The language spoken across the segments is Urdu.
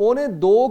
2.25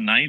9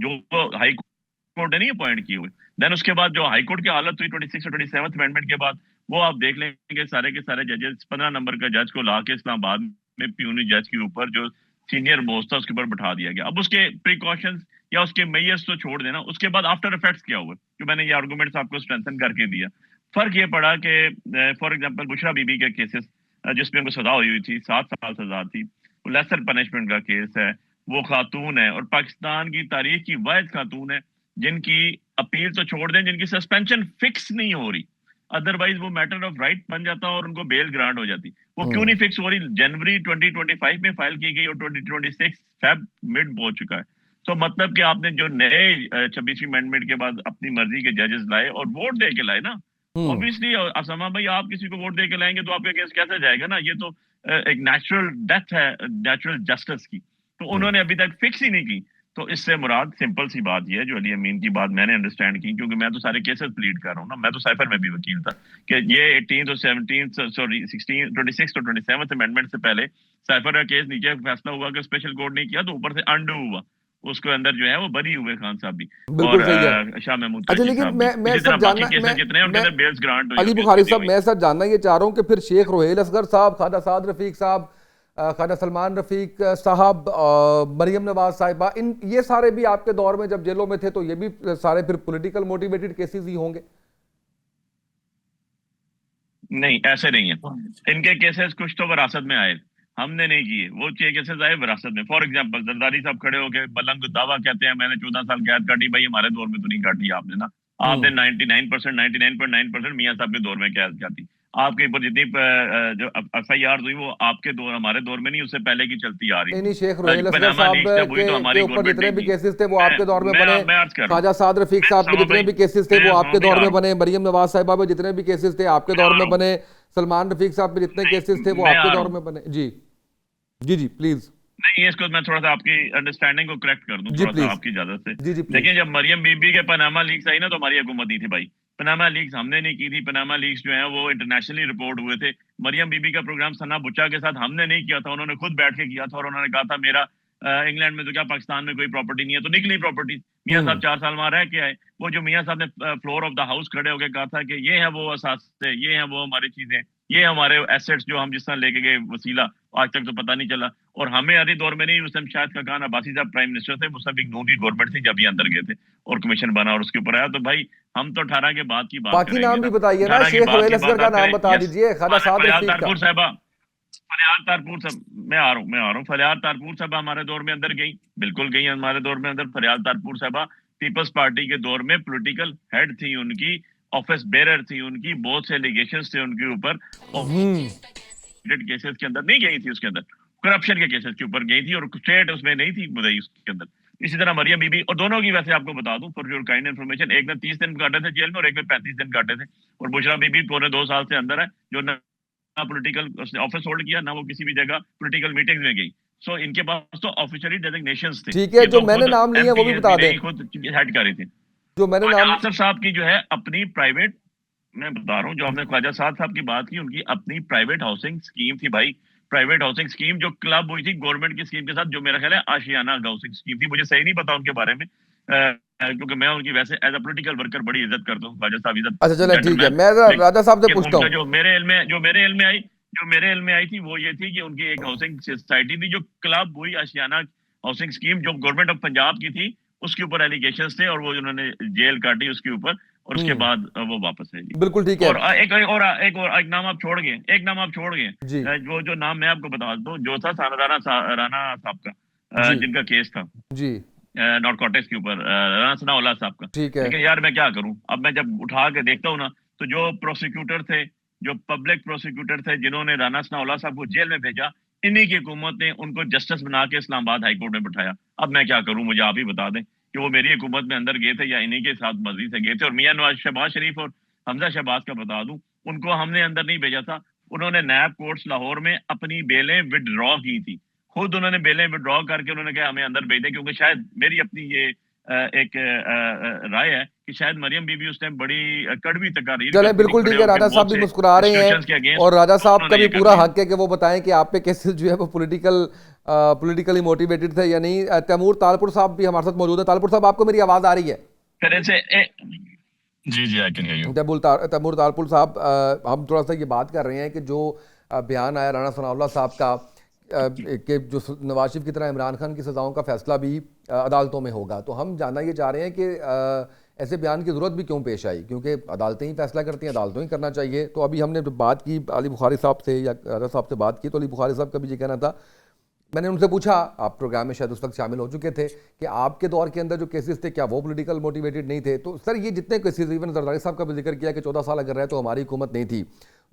جو ہائی کورٹ نے نہیں اپوائنٹ کیے ہوئے. دین اس کے بعد جو ہائی کورٹ کی حالت ہوئی 26 اور 27 امینڈمنٹ کے بعد, وہ آپ دیکھ لیں کہ سارے کے سارے ججز 15 نمبر کا جج کو لا کے اسلام آباد میں پیونی جج کے اوپر جو سینئر موسٹ تھا اس کے اوپر بٹھا دیا گیا. اب اس کے پریکاشنز یا اس کے میئرز تو چھوڑ دینا, اس کے بعد آفٹر افیکٹس کیا ہوئے, جو میں نے یہ آرگومنٹس آپ کو اسٹرینتھن کر کے دیا. فرق یہ پڑا کہ for example Bushra be be کے کیسز جس میں ان کو سزا ہوئی تھی 7 سال سزا تھی, وہ لیسر پنشمنٹ کا کیس ہے, وہ خاتون ہے اور پاکستان کی تاریخ کی واحد خاتون ہے جن کی اپیل تو چھوڑ دیں, جن کی سسپینشن فکس نہیں ہو رہی, ادروائز وہ میٹر آف رائٹ بن جاتا اور ان کو بیل گرانٹ ہو جاتی. وہ کیوں نہیں فکس ہو رہی؟ جنوری 2025 میں فائل کی گئی اور 2026 فیب مڈ پہنچ چکا ہے. تو مطلب کہ آپ نے جو نئے 26ویں امینڈمنٹ کے بعد اپنی مرضی کے ججز لائے اور ووٹ دے کے لائے نا, اوبیسلی اسامہ بھائی آپ کسی کو ووٹ دے کے لائیں گے تو آپ کا کیس کیسے جائے گا نا, یہ تو ایک نیچرل ڈیتھ ہے نیچرل جسٹس کی, تو انہوں نے ابھی تک فکس ہی نہیں کی. تو اس سے مراد سمپل سی بات یہ ہے, جو علی امین کی بات میں نے انڈرسٹینڈ کی, کیونکہ میں تو سارے کیسز پلیڈ کر رہا ہوں نا, میں تو سائفر میں بھی وکیل تھا, کہ یہ 18 اور 17 سوری 16 26 اور 27 امینڈمنٹ سے پہلے سائفر کا کیس نیچے فیصلہ ہوا کہ اسپیشل کورٹ نہیں کیا تو اوپر سے انڈو ہوا, اس کے اندر جو ہے وہ بری ہوئے خان صاحب بھی اور شاہ محمود اچھا. لیکن میں سر جاننا, علی بخاری صاحب میں سر جاننا یہ چاہ رہا ہوں کہ پھر شیخ روہیل اصغر صاحب, خواجہ سعد رفیق صاحب, خواجہ سلمان رفیق صاحب, مریم نواز صاحبہ, یہ سارے بھی آپ کے دور میں جب جیلوں میں تھے تو یہ بھی سارے پھر پولیٹیکل موٹیویٹڈ کیسز ہی ہوں گے؟ نہیں ایسے نہیں ہے, ان کے کیسز کچھ تو وراثت میں آئے, ہم نے نہیں کیے, وہ کیسز آئے وراثت میں. فار ایگزامپل زرداری صاحب کھڑے ہو کے بلند دعویٰ کہتے ہیں میں نے 14 سال قید کاٹی, بھائی ہمارے دور میں تو نہیں کاٹی آپ نے نا, آپ نے 99.9% میاں صاحب کے دور میں قید کاٹی. آپ کے اوپر جتنی جو ایف آئی آر ہوئی وہ آپ کے دور ہمارے دور میں نہیں, اس سے پہلے کی چلتی آ رہی نہیں, شیخ روہیل اصغر صاحب کے اوپر جتنے بھی کیسز تھے وہ آپ کے دور میں بنے, خواجہ سعد رفیق صاحب کے جتنے بھی کیسز تھے وہ آپ کے دور میں بنے, مریم نواز صاحبہ پہ جتنے بھی کیسز تھے آپ کے دور میں بنے, سلمان رفیق صاحب پہ جتنے کیسز تھے وہ آپ کے دور میں بنے. جی جی جی پلیز. نہیں اس کو میں تھوڑا سا آپ کی انڈرسٹینڈنگ کو کریکٹ کر دوں تھوڑا سا آپ کی اجازت سے. لیکن جب مریم بی بی کے پاناما لیکس آئی نا تو ہماری حکومت نہیں تھی بھائی, پاناما لیکس ہم نے نہیں کی تھی. پاناما لیکس جو ہیں وہ انٹرنیشنلی رپورٹ ہوئے تھے. مریم بی بی کا پروگرام ثنا بچا کے ساتھ ہم نے نہیں کیا تھا, انہوں نے خود بیٹھ کے کیا تھا اور انہوں نے کہا تھا میرا انگلینڈ میں تو کیا پاکستان میں کوئی پراپرٹی نہیں ہے, تو نکلی پراپرٹی. میاں صاحب 4 سال وہاں رہ کے آئے, وہ جو میاں صاحب نے فلور آف دا ہاؤس کھڑے ہو کے کہا تھا کہ یہ ہے وہ اثاثے, یہ ہیں وہ ہماری چیزیں, یہ ہمارے ایسیٹس جو ہم جس طرح لے کے گئے وسیلہ, آج تک تو پتہ نہیں چلا. اور ہمیں علی دور میں نہیں, اس ٹائم شاید کا خان عباسی صاحب پرائم منسٹر تھے, مصطفی نون کی گورنمنٹ تھی جب یہ اندر گئے تھے اور کمیشن بنا اور اس کے اوپر آیا. تو بھائی ہم تو 18 کے بعد کی بات کریں گے. باقی نام بھی بتائیے نا, شیخ روہیل اصغر کا نام بتا دیجئے, خواجہ سعد رفیق کا. صاحبہ فلیحات تارپور صاحب, میں آ رہا ہوں. فلیحات تارپور صاحبہ ہمارے دور میں اندر گئی, بالکل گئی ہمارے دور میں اندر. فلیحات تارپور صاحبہ پیپلز پارٹی کے دور میں پولیٹیکل ہیڈ تھی, ان کی آفس بیرر تھی, ان کی بہت سے ایلیگیشنز تھے ان کے اوپر. کیسز کے اندر نہیں گئی تھی, اس کے اندر کرپشن کے کیسز کے اوپر گئی تھی اور اسٹیٹ اس میں نہیں تھی مدعی اس کے اندر. اسی طرح مریم بی بی, اور دونوں کی ویسے آپ کو بتا دوں فار یور کائنڈ انفارمیشن, ایک نے 30 دن کاٹے تھے جیل میں اور ایک نے 35 دن کاٹے تھے. اور بشرا بی بی پورے 2 سال سے اندر ہے, جو نہ پولیٹیکل اس نے آفس ہولڈ کیا, نہ وہ کسی بھی جگہ پولیٹیکل میٹنگ میں گئی. سو ان کے پاس تو آفیشلی ڈیزگنیشنز تھے. ٹھیک ہے, جو میں نے نام لیے وہ بھی بتا دیں, خود ہیڈ کر رہی تھی. جو میں نے نام آصف صاحب کی جو ہے اپنی پرائیویٹ, میں بتا رہا ہوں جو آپ نے خواجہ سعد صاحب کی بات کی, ان کی اپنی پرائیویٹ ہاؤسنگ اسکیم تھی بھائی. پرائیویٹ ہاؤسنگ اسکیم جو کلب ہوئی تھی گورنمنٹ کی اسکیم کے ساتھ, جو میرا خیال ہے آشیانہ ہاؤسنگ اسکیم تھی. مجھے صحیح نہیں پتا ان کے بارے میں, کیونکہ میں ان کی ویسے ایز اے پولیٹیکل ورکر بڑی عزت کرتا ہوں خواجہ صاحب. عزت, اچھا چلیں ٹھیک ہے, میں راجہ صاحب سے پوچھتا ہوں. جو میرے علم میں آئی تھی وہ یہ تھی کہ ان کی ایک ہاؤسنگ سوسائٹی تھی جو کلب ہوئی آشیانہ ہاؤسنگ اسکیم, جو گورنمنٹ آف پنجاب کی تھی, اس کے اوپر ایلیگیشنز تھے اور وہ انہوں نے جیل کاٹی اس کے اوپر, اور اس کے بعد وہ واپس ہے. بالکل ٹھیک ہے. اور ایک نام آپ چھوڑ گئے, جو نام میں آپ کو بتا دوں, جو تھا رانا صاحب کا, جن کا کیس تھا جی نارکوٹکس کے اوپر, رانا ثناء اللہ صاحب کا. لیکن یار میں کیا کروں, اب میں جب اٹھا کے دیکھتا ہوں نا, تو جو پروسیکیوٹر تھے, جو پبلک پروسیکیوٹر تھے, جنہوں نے رانا ثناء اللہ صاحب کو جیل میں بھیجا, انہی کی حکومت نے ان کو جسٹس بنا کے اسلام آباد ہائی کورٹ میں بٹھایا. اب میں کیا کروں, مجھے آپ ہی بتا دیں کہ وہ میری حکومت میں اندر گئے تھے یا انہی کے ساتھ مرضی سے گئے تھے. اور میاں نواز شہباز شریف اور حمزہ شہباز کا بتا دوں, ان کو ہم نے اندر نہیں بھیجا تھا, انہوں نے نیب کورٹس لاہور میں اپنی بیلیں وڈرا کی تھی. خود انہوں نے بیلیں وڈرا کر کے انہوں نے کہا ہمیں اندر بھیج دیں, کیونکہ شاید میری اپنی یہ ایک رائے ہے کہ شاید مریم بی بی اس ٹائم بڑی کڑوی تقاریر چلیں کرتی بالکل تھی، ٹھیک ہے، راجہ صاحب بھی مسکرا رہے ہیں اور راجہ صاحب کا بھی پورا حق ہے کہ وہ بتائیں کہ آپ پہ کیسز جو ہے وہ پولیٹیکلی موٹیویٹڈ تھے یا نہیں۔ تیمور تالپور صاحب بھی ہمارے ساتھ موجود ہے۔ تالپور صاحب آپ کو میری آواز آ رہی ہے؟ جی I can hear you. Taimur Talpur Sahib, ہم تھوڑا سا یہ بات کر رہے ہیں کہ جو بیان آیا رانا ثناء اللہ صاحب کا کہ جو نواز شریف کی طرح عمران خان کی سزاؤں کا فیصلہ بھی عدالتوں میں ہوگا، تو ہم جاننا یہ چاہ رہے ہیں کہ ایسے بیان کی ضرورت بھی کیوں پیش آئی؟ کیونکہ عدالتیں ہی فیصلہ کرتی ہیں، عدالتوں ہی کرنا چاہیے۔ تو ابھی ہم نے بات کی علی بخاری صاحب سے یا راجہ صاحب سے بات کی، تو علی بخاری صاحب کا بھی یہ کہنا تھا، میں نے ان سے پوچھا، آپ پروگرام میں شاید اس وقت شامل ہو چکے تھے، کہ آپ کے دور کے اندر جو کیسز تھے کیا وہ پولیٹیکل موٹیویٹڈ نہیں تھے؟ تو سر یہ جتنے کیسز، ایون زرداری صاحب کا بھی ذکر کیا کہ 14 سال اگر رہے تو ہماری حکومت نہیں تھی،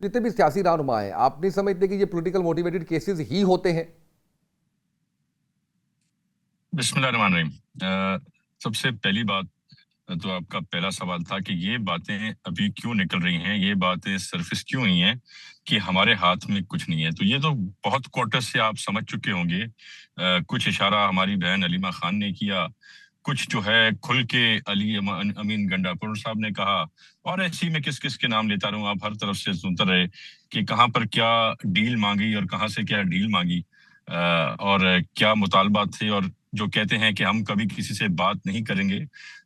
جتنے بھی سیاسی رہنما ہیں، آپ نہیں سمجھتے کہ یہ پولیٹیکل موٹیویٹڈ کیسز ہی ہوتے ہیں؟ بسم اللہ الرحمن الرحیم۔ سب سے پہلی بات تو آپ کا پہلا سوال تھا کہ یہ باتیں ابھی کیوں نکل رہی ہیں، یہ باتیں سرفس کیوں ہوئی ہیں کہ ہمارے ہاتھ میں کچھ نہیں ہے۔ تو یہ تو بہت کوارٹر سے آپ سمجھ چکے ہوں گے۔ کچھ اشارہ ہماری بہن علیمہ خان نے کیا، کچھ جو ہے کھل کے علی امین گنڈاپور صاحب نے کہا، اور ایسی میں کس کس کے نام لیتا رہوں، آپ ہر طرف سے سنتے رہے کہ کہاں پر کیا ڈیل مانگی اور کہاں سے کیا ڈیل مانگی، اور کیا مطالبات تھے، اور جو کہتے ہیں کہ ہم کبھی کسی سے بات نہیں کریں گے،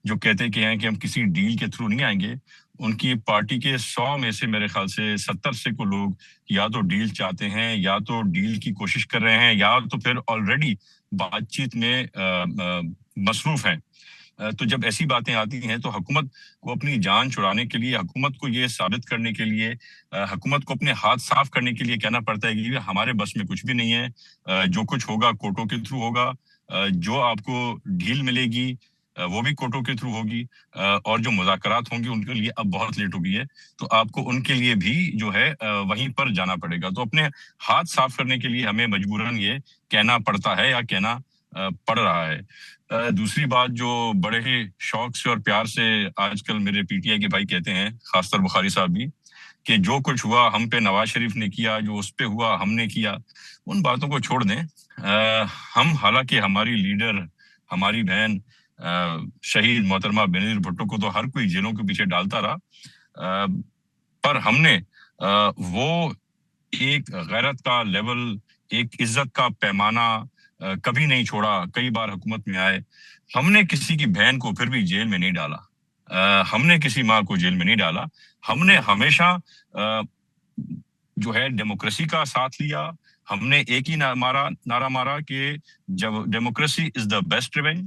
جو کہتے ہیں کہ ہم کسی ڈیل کے تھرو نہیں آئیں گے، ان کی پارٹی کے 100 میں سے میرے خیال سے 70 سے کو لوگ یا تو ڈیل چاہتے ہیں، یا تو ڈیل کی کوشش کر رہے ہیں، یا تو پھر آلریڈی بات چیت میں مصروف ہیں۔ تو جب ایسی باتیں آتی ہیں تو حکومت کو اپنی جان چھڑانے کے لیے، حکومت کو یہ ثابت کرنے کے لیے، حکومت کو اپنے ہاتھ صاف کرنے کے لیے کہنا پڑتا ہے کہ ہمارے بس میں کچھ بھی نہیں ہے، جو کچھ ہوگا کورٹوں کے تھرو ہوگا، جو آپ کو ڈھیل ملے گی وہ بھی کورٹوں کے تھرو ہوگی، اور جو مذاکرات ہوں گے ان کے لیے اب بہت لیٹ ہو گئی ہے، تو آپ کو ان کے لیے بھی جو ہے وہیں پر جانا پڑے گا۔ تو اپنے ہاتھ صاف کرنے کے لیے ہمیں مجبوراً یہ کہنا پڑتا ہے یا کہنا پڑ رہا ہے۔ دوسری بات جو بڑے ہی شوق سے اور پیار سے آج کل میرے پی ٹی آئی کے بھائی کہتے ہیں، خاص طور بخاری صاحب بھی، کہ جو کچھ ہوا ہم پہ نواز شریف نے کیا، جو اس پہ ہوا ہم نے کیا، ان باتوں کو چھوڑ دیں۔ ہم حالانکہ ہماری لیڈر، ہماری بہن شہید محترمہ بینظیر بھٹو کو تو ہر کوئی جیلوں کے پیچھے ڈالتا رہا، پر ہم نے وہ ایک غیرت کا لیول، ایک عزت کا پیمانہ کبھی نہیں چھوڑا۔ کئی بار حکومت میں آئے، ہم نے کسی کی بہن کو پھر بھی جیل میں نہیں ڈالا، ہم نے کسی ماں کو جیل میں نہیں ڈالا، ہم نے ہمیشہ جو ہے ڈیموکریسی کا ساتھ لیا۔ ہم نے ایک ہی نعرہ مارا کہ جب democracy is the best revenge,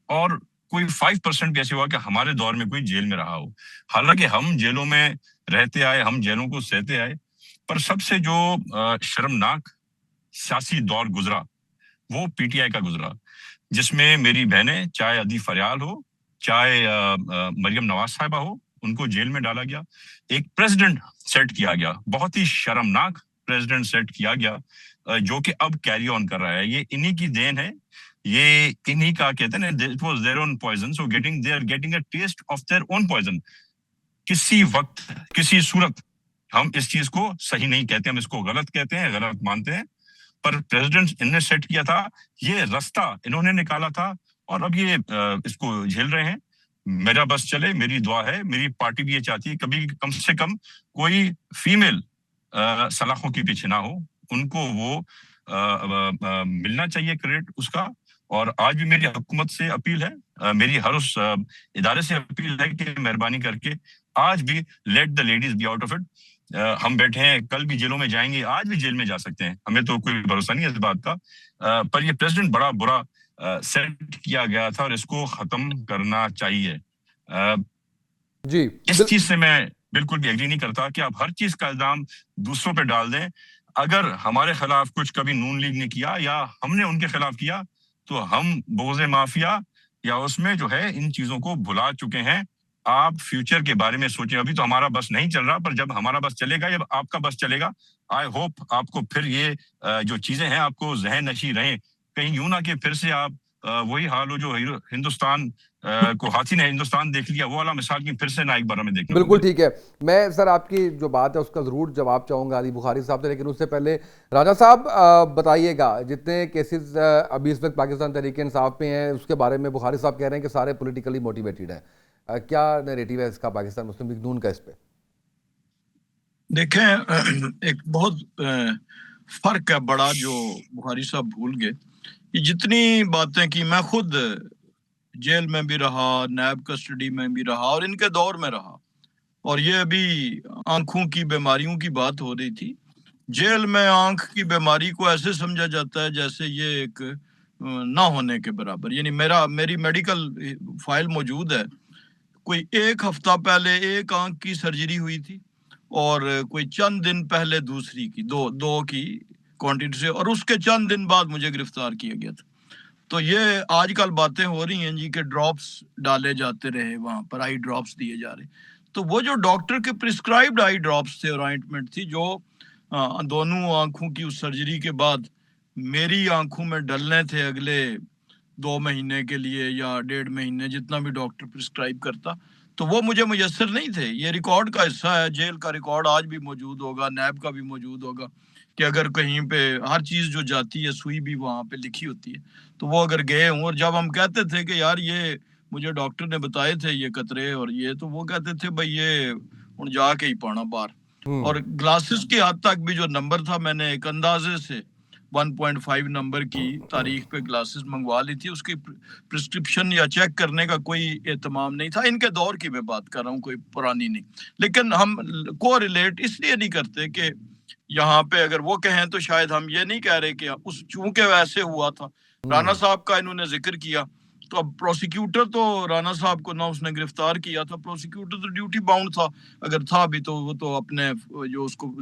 اور کوئی 5% بھی ایسے ہوا کہ ہمارے دور میں کوئی جیل میں رہا ہو۔ حالانکہ ہم جیلوں میں رہتے آئے، ہم جیلوں کو سہتے آئے، پر سب سے جو شرمناک سیاسی دور گزرا وہ پی ٹی آئی کا گزرا، جس میں میری بہنیں، چاہے عدی فریال ہو، چاہے مریم نواز صاحبہ ہو، ان کو جیل میں ڈالا گیا۔ ایک پریزیڈنٹ سیٹ کیا گیا، بہت ہی شرمناک پریزیڈنٹ سیٹ کیا گیا، جو کہ اب کیری آن کر رہا ہے۔ یہ انہی کی دین ہے، یہ انہی کا کہتے ہیں نا، it was their own poison, so they are getting a taste of their own poison۔ کسی وقت، کسی صورت ہم اس چیز کو صحیح نہیں کہتے، ہم اس کو غلط کہتے ہیں، غلط مانتے ہیں، پر پریزیڈنٹ انہوں نے سیٹ کیا تھا، یہ رستہ انہوں نے نکالا تھا، اور اب یہ اس کو جھیل رہے ہیں۔ میرا بس چلے، میری دعا ہے، میری پارٹی بھی یہ چاہتی ہے کبھی کم سے کم کوئی فیمیل سلاخوں کے پیچھے نہ ہو، ان کو وہ ملنا چاہیے کریڈٹ اس کا۔ اور آج بھی میری حکومت سے اپیل ہے، میری ہر اس ادارے سے اپیل ہے کہ مہربانی کر کے آج بھی let the ladies be out of it. ہم بیٹھے ہیں، کل بھی جیلوں میں جائیں گے، آج بھی جیل میں جا سکتے ہیں، ہمیں تو کوئی بھروسہ نہیں ہے اس بات کا، پر یہ پریزیڈنٹ بڑا برا سیٹ کیا گیا تھا اور اس کو ختم کرنا چاہیے۔ جی، اس چیز سے میں بالکل بھی ایگری نہیں کرتا کہ آپ ہر چیز کا الزام دوسروں پہ ڈال دیں۔ اگر ہمارے خلاف کچھ کبھی نون لیگ نے کیا یا ہم نے ان کے خلاف کیا تو ہم بغض مافیا یا اس میں جو ہے ان چیزوں کو بھلا چکے ہیں۔ آپ فیوچر کے بارے میں سوچیں، ابھی تو ہمارا بس نہیں چل رہا، پر جب ہمارا بس چلے گا، جب آپ کا بس چلے گا، آئی ہوپ آپ کو پھر یہ جو چیزیں ہیں آپ کو ذہن نشیں رہیں، کہیں یوں نہ کہ پھر سے آپ وہی حال ہو جو ہندوستان کو ہاتھی نے ہندوستان دیکھ لیا، وہ والا مثال کی پھر سے نہ ایک بار ہمیں دیکھنا بالکل ٹھیک ہے. میں سر آپ کی جو بات ہے اس کا ضرور جواب چاہوں گا علی بخاری صاحب سے، لیکن اس سے پہلے راجہ صاحب بتائیے گا جتنے کیسز ابھی اس وقت پاکستان تحریک انصاف پہ ہیں اس کے بارے میں بخاری صاحب کہہ رہے ہیں کہ سارے پولیٹیکلی موٹیویٹڈ ہیں، کیا نیریٹیو ہے اس کا پاکستان مسلم لیگ نون کا اس پہ؟ دیکھیں ایک بہت فرق ہے بڑا جو بخاری صاحب بھول گئے. یہ جتنی باتیں کی، میں خود جیل میں بھی رہا، نیب کسٹڈی میں بھی رہا اور ان کے دور میں رہا، اور یہ ابھی آنکھوں کی بیماریوں کی بات ہو رہی تھی. جیل میں آنکھ کی بیماری کو ایسے سمجھا جاتا ہے جیسے یہ ایک نہ ہونے کے برابر. یعنی میری میڈیکل فائل موجود ہے. کوئی ایک ہفتہ پہلے ایک آنکھ کی سرجری ہوئی تھی اور کوئی چند دن پہلے دوسری کی، دو کی کوانٹٹی سے، اور اس کے چند دن بعد مجھے گرفتار کیا گیا تھا. تو یہ آج کل باتیں ہو رہی ہیں جی کہ ڈراپس ڈالے جاتے رہے، وہاں پر آئی ڈراپس دیے جا رہے. تو وہ جو ڈاکٹر کے پرسکرائبڈ آئی ڈراپس تھے اور آئنٹمنٹ تھی جو دونوں آنکھوں کی اس سرجری کے بعد میری آنکھوں میں ڈلنے تھے اگلے 2 مہینے کے لیے یا 1.5 مہینے، جتنا بھی ڈاکٹر پرسکرائب کرتا، تو وہ مجھے میسر نہیں تھے. یہ ریکارڈ کا حصہ ہے، جیل کا ریکارڈ آج بھی موجود ہوگا، نیب کا بھی موجود ہوگا کہ اگر کہیں پہ ہر چیز جو جاتی ہے سوئی بھی وہاں پہ لکھی ہوتی ہے. تو وہ اگر گئے ہوں، اور جب ہم کہتے تھے کہ یار یہ مجھے ڈاکٹر نے بتائے تھے یہ قطرے اور یہ، تو وہ کہتے تھے بھائی یہ ہن جا کے ہی پانا باہر. اور گلاسز کی حد تک بھی جو نمبر تھا، میں نے ایک اندازے سے 1.5 نمبر کی تاریخ پہ گلاسز منگوا لی تھی. اس کی پرسکرپشن یا چیک کرنے کا کوئی اہتمام نہیں تھا. ان کے دور کی میں بات کر رہا ہوں، کوئی پرانی نہیں. لیکن ہم کو ریلیٹ اس لیے نہیں کرتے کہ یہاں پہ اگر وہ کہیں تو شاید ہم یہ نہیں کہہ رہے کہ اس چونکہ ویسے ہوا تھا. رانا صاحب کا انہوں نے ذکر کیا، تو اب پروسیکیوٹر تو رانا صاحب کو نہ اس نے گرفتار کیا تھا، پروسیکیوٹر تو ڈیوٹی باؤنڈ تھا، اگر تھا بھی تو وہ تو اپنے جو اس کو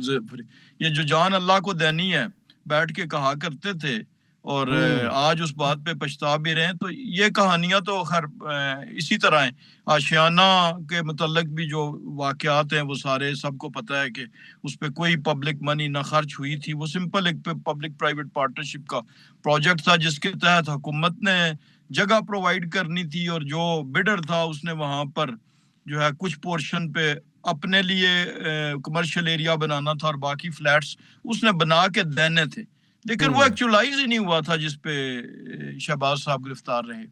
یہ جو جان اللہ کو دینی ہے بیٹھ کے کہا کرتے تھے، اور آج اس بات پہ پچھتا بھی رہے ہیں. تو یہ کہانیاں تو خیر اسی طرح ہیں. آشیانہ کے متعلق بھی جو واقعات ہیں وہ سارے سب کو پتہ ہے کہ اس پہ کوئی پبلک منی نہ خرچ ہوئی تھی. وہ سمپل ایک پبلک پرائیویٹ پارٹنرشپ کا پروجیکٹ تھا جس کے تحت حکومت نے جگہ پرووائڈ کرنی تھی، اور جو بڈر تھا اس نے وہاں پر جو ہے کچھ پورشن پہ اپنے لیے کمرشل ایریا بنانا تھا اور باقی فلیٹس اس نے بنا کے دینے تھے. لیکن وہ ایکچولائز ہی نہیں ہوا تھا جس پہ شہباز صاحب گرفتار رہے.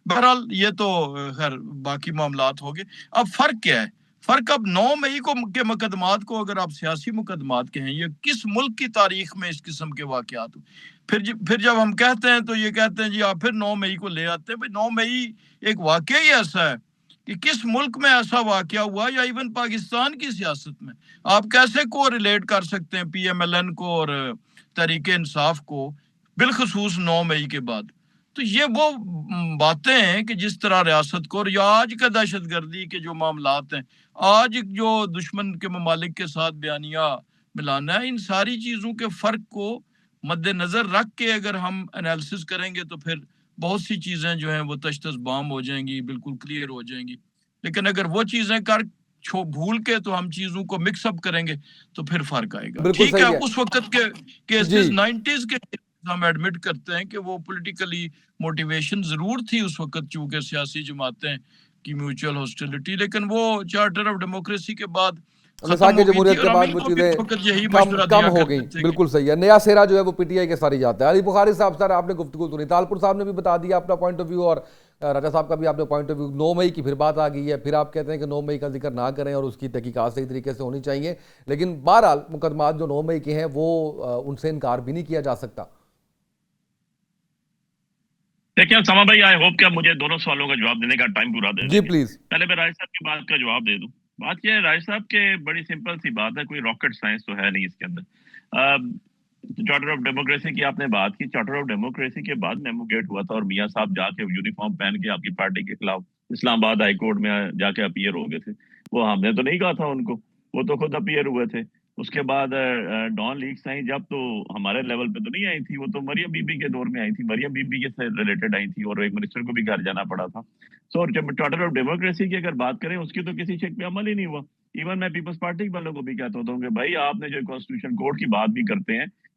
بہرحال یہ تو خیر باقی معاملات ہو گئے. اب فرق کیا ہے؟ فرق اب 9 مئی کو کے مقدمات کو اگر آپ سیاسی مقدمات کہیں، یہ کس ملک کی تاریخ میں اس قسم کے واقعات ہو. پھر جب ہم کہتے ہیں تو یہ کہتے ہیں جی آپ پھر 9 مئی کو لے آتے ہیں. 9 مئی ایک واقعہ ہی ایسا ہے کہ کس ملک میں ایسا واقعہ ہوا، یا ایون پاکستان کی سیاست میں آپ کیسے کو ریلیٹ کر سکتے ہیں پی ایم ایل این کو اور تحریک انصاف کو، بالخصوص 9 مئی کے بعد. تو یہ وہ باتیں ہیں کہ جس طرح ریاست کو، اور یا آج کا دہشت گردی کے جو معاملات ہیں، آج جو دشمن کے ممالک کے ساتھ بیانیہ ملانا ہے، ان ساری چیزوں کے فرق کو مد نظر رکھ کے اگر ہم انالیسس کریں گے تو پھر بہت سی چیزیں جو ہیں وہ تشتش بام ہو جائیں گی، بالکل کلیئر ہو جائیں گی. لیکن اگر وہ چیزیں بھول کے تو ہم چیزوں کو مکس اپ کریں گے تو پھر فرق آئے گا. ٹھیک ہے، اس وقت کے کیسز 90s کے ہم ایڈمٹ کرتے ہیں کہ وہ پولیٹیکلی موٹیویشن ضرور تھی اس وقت، چونکہ سیاسی جماعتیں کی میوچل ہاسٹیلٹی، لیکن وہ چارٹر آف ڈیموکریسی کے بعد مساق جمہوریت کے بعد وہ چیزیں کم ہو گئیں. بالکل صحیح ہے. نیا سیرا جو ہے وہ پی ٹی آئی کے ساری جاتا ہے. علی بخاری صاحب سر آپ نے گفتگو سنی، طالپور صاحب نے بھی بتا دیا اپنا پوائنٹ آف ویو، اور راجہ صاحب کا بھی آپ نے پوائنٹ آف ویو. 9 مئی کی پھر بات آ گئی ہے، پھر آپ کہتے ہیں کہ 9 مئی کا ذکر نہ کریں اور اس کی تحقیقات صحیح طریقے سے ہونی چاہیے. لیکن بہرحال مقدمات جو 9 مئی کے ہیں وہ ان سے انکار بھی نہیں کیا جا سکتا. دیکھیں سما بھائی، آئی ہوپ کہ مجھے دونوں سوالوں کا جواب دینے کا ٹائم پورا دے دیں. جی پلیز. پہلے میں راج صاحب کی بات کا جواب دے دوں. بات یہ ہے راج صاحب کے بڑی سمپل سی بات ہے، کوئی راکٹ سائنس تو ہے نہیں اس کے اندر. چارٹر آف ڈیموکریسی کی آپ نے بات کی. چارٹر آف ڈیموکریسی کے بعد میموگیٹ ہوا تھا اور میاں صاحب جا کے یونیفارم پہن کے آپ کی پارٹی کے خلاف اسلام آباد ہائی کورٹ میں جا کے اپیئر ہو گئے تھے. وہ ہم نے تو نہیں کہا تھا ان کو، وہ تو خود اپیئر ہوئے تھے. اس کے بعد ڈان لیکس آئیں جب، تو ہمارے لیول پہ تو نہیں آئی تھی، وہ تو مریم بی بی کے دور میں آئی تھی، مریم بی بی کے سے ریلیٹڈ آئی تھی اور ایک منسٹر کو بھی گھر جانا پڑا تھا. سو چارٹر آف ڈیموکریسی کی اگر بات کریں اس کی تو کسی شک پہ عمل ہی نہیں ہوا. ایون میں پیپلز پارٹی والوں کو بھی کہتا ہوں کہ بھائی آپ نے جو کانسٹیٹیوشن کوڈ کی بات بھی کرتے ہیں،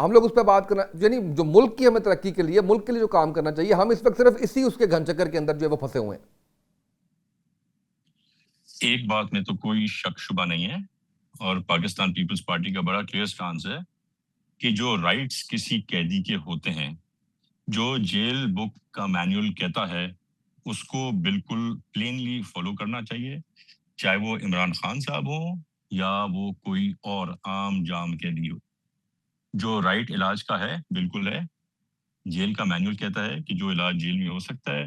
ہم لوگ اس پہ بات کرنا، یعنی جو ملک کی ہمیں ترقی کے لیے، ملک کے لیے جو کام کرنا چاہیے، ہم اس وقت صرف اسی اس کے گھن چکر کے اندر جو ہے وہ پھنسے ہوئے ہیں. ایک بات میں تو کوئی شک شبہ نہیں ہے، اور پاکستان پیپلز پارٹی کا بڑا کلیئر سٹانس ہے کہ جو رائٹس کسی قیدی کے ہوتے ہیں، جو جیل بک کا مینیول کہتا ہے اس کو بالکل پلینلی فالو کرنا چاہیے، چاہے وہ عمران خان صاحب ہوں یا وہ کوئی اور عام جام قیدی ہو. جو رائٹ علاج کا ہے بالکل ہے. جیل کا مینیول کہتا ہے کہ جو علاج جیل میں ہو سکتا ہے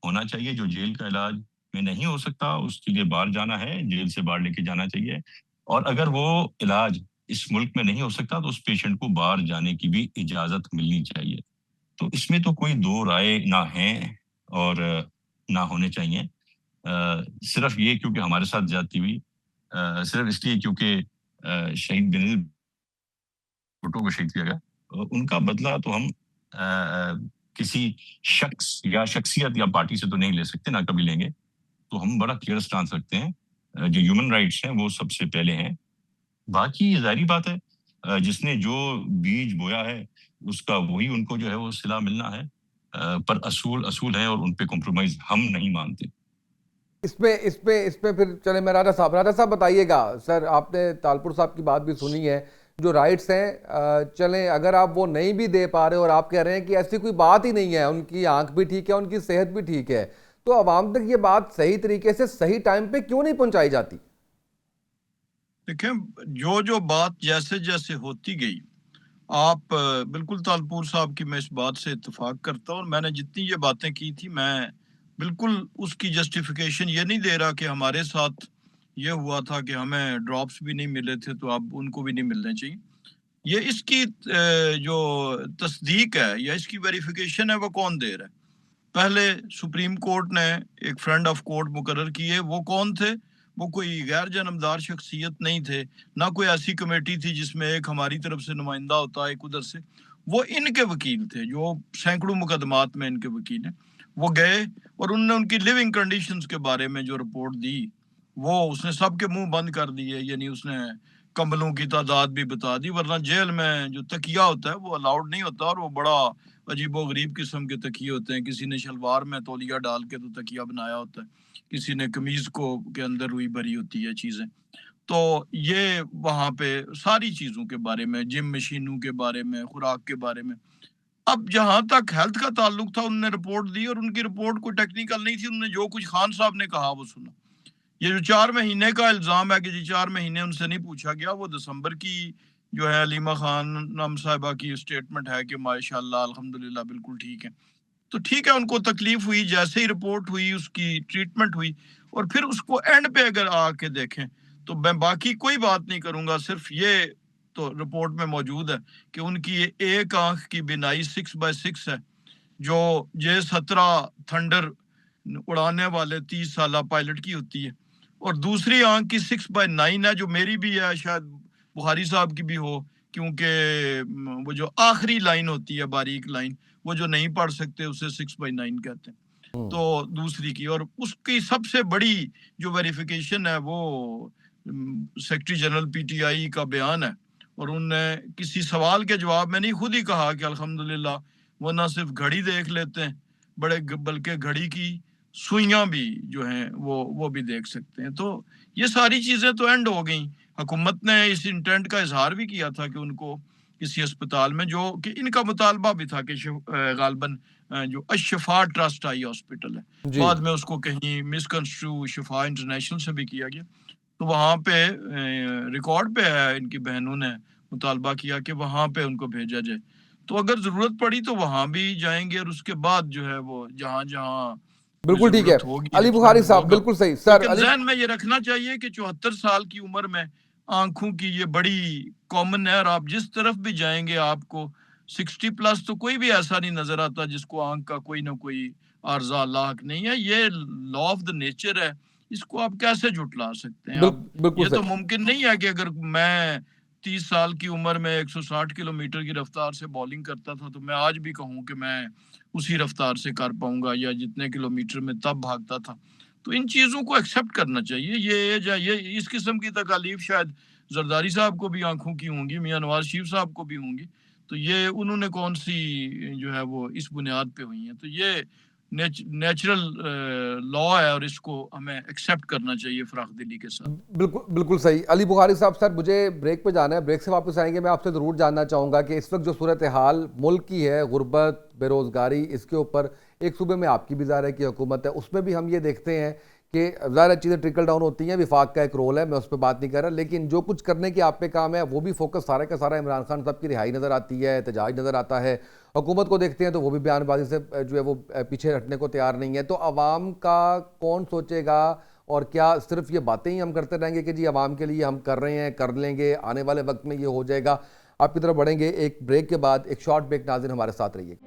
ہونا چاہیے، جو جیل کا علاج میں نہیں ہو سکتا اس کے لیے باہر جانا ہے، جیل سے باہر لے کے جانا چاہیے. اور اگر وہ علاج اس ملک میں نہیں ہو سکتا تو اس پیشنٹ کو باہر جانے کی بھی اجازت ملنی چاہیے. تو اس میں تو کوئی دو رائے نہ ہیں اور نہ ہونے چاہیے. صرف یہ کیونکہ ہمارے ساتھ زیادتی ہوئی، صرف اس لیے کیونکہ شہید بنیل بھٹو کو شہید کیا گیا، ان کا بدلہ تو ہم کسی شخص یا شخصیت یا پارٹی سے تو نہیں لے سکتے، نہ کبھی لیں گے. تو ہم بڑا کلیئر سٹانس رکھتے ہیں، جو ہیومن رائٹس ہیں وہ سب سے پہلے ہیں. باقی ظاہری بات ہے جس نے جو بیج بویا ہے اس کا وہی ان کو جو ہے وہ صلہ ملنا ہے. پر اصول ہیں اور ان پہ کمپرومائز ہم نہیں مانتے. اس پہ پھر چلیں میں راجہ صاحب بتائیے گا. سر آپ نے تالپور صاحب کی بات بھی سنی ہے، جو رائٹس ہیں چلیں اگر آپ وہ نہیں بھی دے پا رہے اور آپ کہہ رہے ہیں کہ ایسی کوئی بات ہی نہیں ہے، ان کی آنکھ بھی ٹھیک ہے، ان کی صحت بھی ٹھیک ہے، تو عوام تک یہ بات صحیح طریقے سے صحیح ٹائم پہ کیوں نہیں پہنچائی جاتی؟ دیکھیں جو بات جیسے جیسے ہوتی گئی، آپ بالکل تالپور صاحب کی میں اس بات سے اتفاق کرتا ہوں، اور میں نے جتنی یہ باتیں کی تھی میں بالکل اس کی جسٹیفیکیشن یہ نہیں دے رہا کہ ہمارے ساتھ یہ ہوا تھا کہ ہمیں ڈراپس بھی نہیں ملے تھے تو اب ان کو بھی نہیں ملنے چاہیے. یہ اس کی جو تصدیق ہے یا اس کی ویریفیکیشن ہے وہ کون دے رہا ہے؟ پہلے سپریم کورٹ نے ایک فرینڈ آف کورٹ مقرر کیے، وہ کون تھے؟ وہ کوئی غیر جانبدار شخصیت نہیں تھے، نہ کوئی ایسی کمیٹی تھی جس میں ایک ہماری طرف سے نمائندہ ہوتا، ایک ادھر سے. وہ ان کے وکیل تھے جو سینکڑوں مقدمات میں ان کے وکیل ہیں. وہ گئے اور انہوں نے ان کی لیونگ کنڈیشنز کے بارے میں جو رپورٹ دی وہ اس نے سب کے منہ بند کر دیے. یعنی اس نے کمبلوں کی تعداد بھی بتا دی، ورنہ جیل میں جو تکیہ ہوتا ہے وہ الاؤڈ نہیں ہوتا، اور وہ بڑا عجیب و غریب قسم کے تکیے ہوتے ہیں. کسی نے شلوار میں تولیہ ڈال کے تو تکیہ بنایا ہوتا ہے، کسی نے قمیض کو کے اندر روئی بھری ہوتی ہے چیزیں. تو یہ وہاں پہ ساری چیزوں کے بارے میں، جم مشینوں کے بارے میں، خوراک کے بارے میں. اب جہاں تک ہیلتھ کا تعلق تھا انہوں نے رپورٹ دی، اور ان کی رپورٹ کوئی ٹیکنیکل نہیں تھی، انہوں نے جو کچھ خان صاحب نے کہا وہ سنا. یہ جو 4 مہینے کا الزام ہے کہ جی 4 مہینے ان سے نہیں پوچھا گیا، وہ دسمبر کی جو ہے علیمہ خان نام صاحبہ کی اسٹیٹمنٹ ہے کہ ماشاءاللہ الحمدللہ بالکل ٹھیک ہے. تو ٹھیک ہے، ان کو تکلیف ہوئی، جیسے ہی رپورٹ ہوئی اس کی ٹریٹمنٹ ہوئی، اور پھر اس کو اینڈ پہ اگر آ کے دیکھیں تو میں باقی کوئی بات نہیں کروں گا، صرف یہ تو رپورٹ میں موجود ہے کہ ان کی ایک آنکھ کی بینائی 6/6 ہے، جو J-17 تھنڈر اڑانے والے 30 سالہ پائلٹ کی ہوتی ہے، اور دوسری آنکھ کی 6/9 ہے، جو میری بھی ہے، شاید بخاری صاحب کی بھی ہو، کیونکہ وہ جو آخری لائن ہوتی ہے باریک لائن، وہ جو نہیں پڑھ سکتے اسے 6/9 کہتے ہیں. تو دوسری کی، اور اس کی سب سے بڑی جو ویریفیکیشن ہے وہ secretary general P T I کا بیان ہے، اور انہوں نے کسی سوال کے جواب میں نہیں خود ہی کہا کہ الحمدللہ وہ نہ صرف گھڑی دیکھ لیتے ہیں بلکہ گھڑی کی سوئیاں بھی جو ہیں وہ بھی دیکھ سکتے ہیں. تو یہ ساری چیزیں تو اینڈ ہو گئیں. حکومت نے اس انٹینٹ کا اظہار بھی کیا تھا کہ ان کو کسی اسپتال میں، جو کہ ان کا مطالبہ بھی تھا کہ غالباً جو الشفا ٹرسٹ آئی ہاسپٹل ہے، بعد میں اس کو کہیں مسکنسٹرو شفا انٹرنیشنل سے بھی کیا گیا، تو وہاں پہ ریکارڈ پہ ہے ان کی بہنوں نے مطالبہ کیا کہ وہاں پہ ان کو بھیجا جائے. تو اگر ضرورت پڑی تو وہاں بھی جائیں گے، اور اس کے بعد جو ہے وہ جہاں جہاں بالکل ٹھیک ہے. علی بخاری صاحب بالکل صحیح. سر لیکن ذہن میں یہ رکھنا چاہیے کہ 74 سال کی عمر میں آنکھوں کی یہ بڑی کامن ہے، اور آپ جس طرف بھی جائیں گے آپ کو 60+ تو کوئی بھی ایسا نہیں نظر آتا جس کو آنکھ کا کوئی نہ کوئی عارضہ لاحق نہیں ہے. یہ لا آف دا نیچر ہے، اس کو آپ کیسے جھٹلا سکتے ہیں؟ اب یہ تو ممکن نہیں ہے کہ اگر میں 30 سال کی عمر میں 160 کلومیٹر کی رفتار سے بولنگ کرتا تھا تو میں آج بھی کہوں کہ میں اسی رفتار سے کر پاؤں گا، یا جتنے کلومیٹر میں تب بھاگتا تھا. تو ان چیزوں کو ایکسیپٹ کرنا چاہیے. یہ اس قسم کی تکالیف شاید زرداری صاحب کو بھی آنکھوں کی ہوں گی، میاں نواز شریف صاحب کو بھی ہوں گی. تو یہ انہوں نے کون سی جو ہے وہ اس بنیاد پہ ہوئی ہیں. تو یہ نیچرل لا ہے اور اس کو ہمیں ایکسیپٹ کرنا چاہیے فراخ دلی کے ساتھ. بالکل صحیح. علی بخاری صاحب، سر مجھے بریک پہ جانا ہے، بریک سے واپس آئیں گے. میں آپ سے ضرور جاننا چاہوں گا کہ اس وقت جو صورتحال ملک کی ہے، غربت، بے روزگاری، اس کے اوپر ایک صوبے میں آپ کی بھی ظاہر ہے کہ حکومت ہے، اس میں بھی ہم یہ دیکھتے ہیں کہ ظاہر چیزیں ٹرکل ڈاؤن ہوتی ہیں. وفاق کا ایک رول ہے، میں اس پہ بات نہیں کر رہا، لیکن جو کچھ کرنے کی آپ پہ کام ہے وہ بھی فوکس سارا کا سارا عمران خان صاحب کی رہائی نظر آتی ہے، احتجاج نظر آتا ہے. حکومت کو دیکھتے ہیں تو وہ بھی بیان بازی سے جو ہے وہ پیچھے ہٹنے کو تیار نہیں ہے. تو عوام کا کون سوچے گا؟ اور کیا صرف یہ باتیں ہی ہم کرتے رہیں گے کہ جی عوام کے لیے ہم کر رہے ہیں، کر لیں گے، آنے والے وقت میں یہ ہو جائے گا؟ آپ کی طرف بڑھیں گے ایک بریک کے بعد، ایک شارٹ بریک. ناظرین ہمارے ساتھ رہیے.